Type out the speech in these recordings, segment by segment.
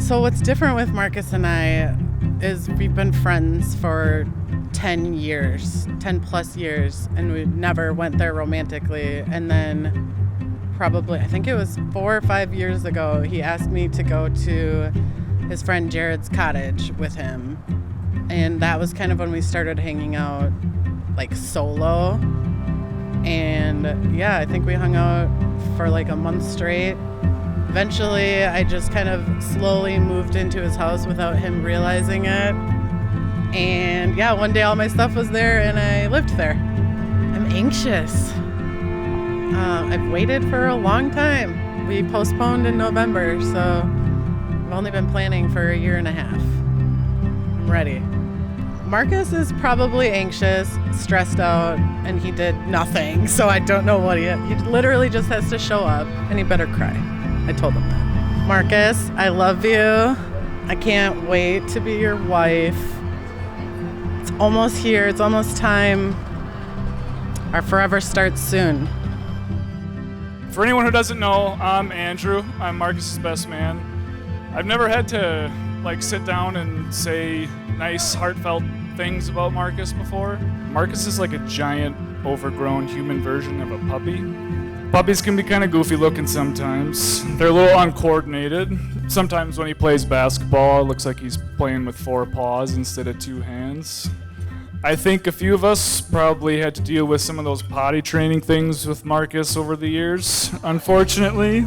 So what's different with Marcus and I is we've been friends for 10 years, 10 plus years, and we never went there romantically. And then probably, I think it was 4 or 5 years ago, he asked me to go to his friend Jared's cottage with him. And that was kind of when we started hanging out like solo. And yeah, I think we hung out for like a month straight. Eventually, I just kind of slowly moved into his house without him realizing it. And yeah, one day all my stuff was there and I lived there. I'm anxious. I've waited for a long time. We postponed in November, so I've only been planning for a year and a half. I'm ready. Marcus is probably anxious, stressed out, and he did nothing, so I don't know what he literally just has to show up, and he better cry. I told him that. Marcus, I love you. I can't wait to be your wife. It's almost here. It's almost time. Our forever starts soon. For anyone who doesn't know, I'm Andrew. I'm Marcus's best man. I've never had to sit down and say nice, heartfelt things about Marcus before. Marcus is like a giant, overgrown human version of a puppy. Puppies can be kind of goofy looking sometimes. They're a little uncoordinated. Sometimes when he plays basketball, it looks like he's playing with 4 paws instead of 2 hands. I think a few of us probably had to deal with some of those potty training things with Marcus over the years, unfortunately.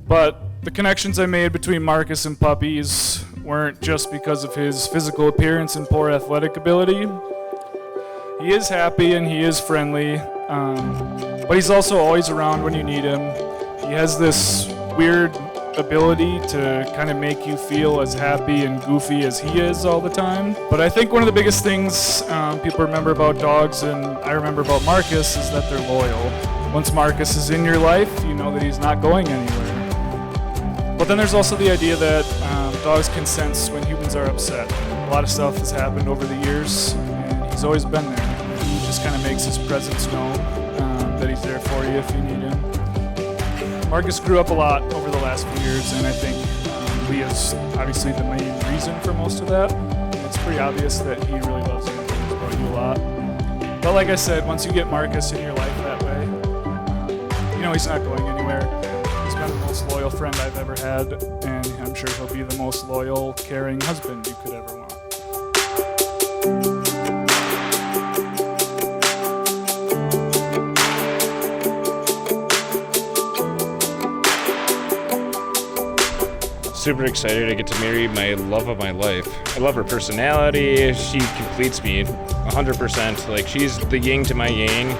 But the connections I made between Marcus and puppies weren't just because of his physical appearance and poor athletic ability. He is happy and he is friendly, but he's also always around when you need him. He has this weird ability to kind of make you feel as happy and goofy as he is all the time. But I think one of the biggest things people remember about dogs, and I remember about Marcus, is that they're loyal. Once Marcus is in your life, you know that he's not going anywhere. But then there's also the idea that dogs can sense when humans are upset. A lot of stuff has happened over the years, and he's always been there. He just kind of makes his presence known, that he's there for you if you need him. Marcus grew up a lot over the last few years, and I think Leah's obviously the main reason for most of that. It's pretty obvious that he really loves you and cares about you a lot. But like I said, once you get Marcus in your life that way, you know he's not going anywhere. He's been the most loyal friend I've ever had, and I'm sure he'll be the most loyal, caring husband you could ever want. Super excited to get to marry my love of my life. I love her personality. She completes me 100%. She's the yin to my yang.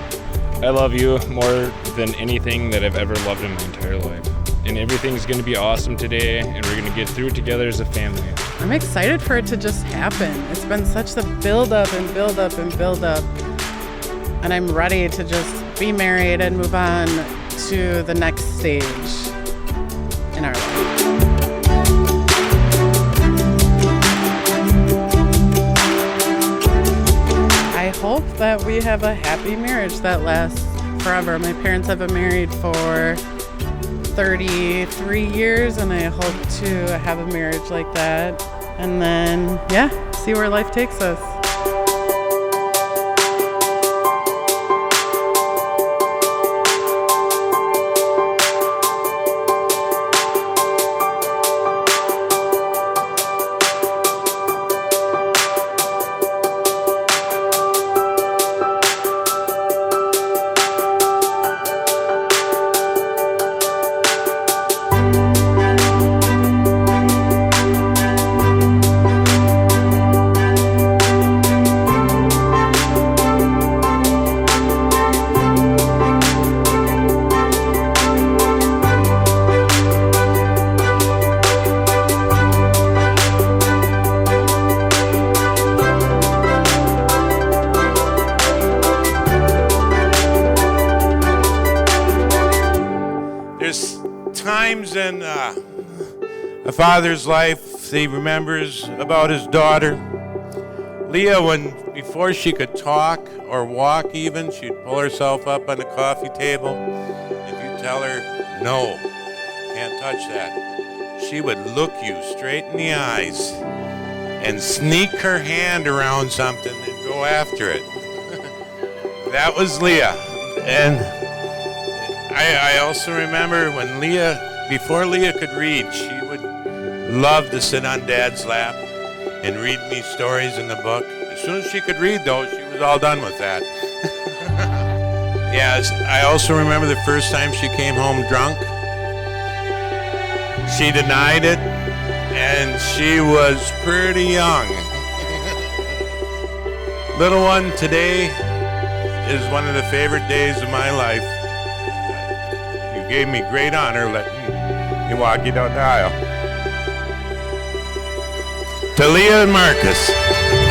I love you more than anything that I've ever loved in my entire life. And everything's gonna be awesome today, and we're gonna get through it together as a family. I'm excited for it to just happen. It's been such the build up and build up and build up. And I'm ready to just be married and move on to the next stage in our life. I hope that we have a happy marriage that lasts forever. My parents have been married for 33 years, and I hope to have a marriage like that. And then, see where life takes us. Times in a father's life he remembers about his daughter. Leah, before she could talk or walk even, she'd pull herself up on the coffee table. If you tell her, no, can't touch that, she would look you straight in the eyes and sneak her hand around something and go after it. That was Leah. And I also remember when before Leah could read, she would love to sit on Dad's lap and read me stories in the book. As soon as she could read, though, she was all done with that. Yes, I also remember the first time she came home drunk. She denied it, and she was pretty young. Little one, today is one of the favorite days of my life. You gave me great honor letting me walk you down the aisle. To Leah and Marcus.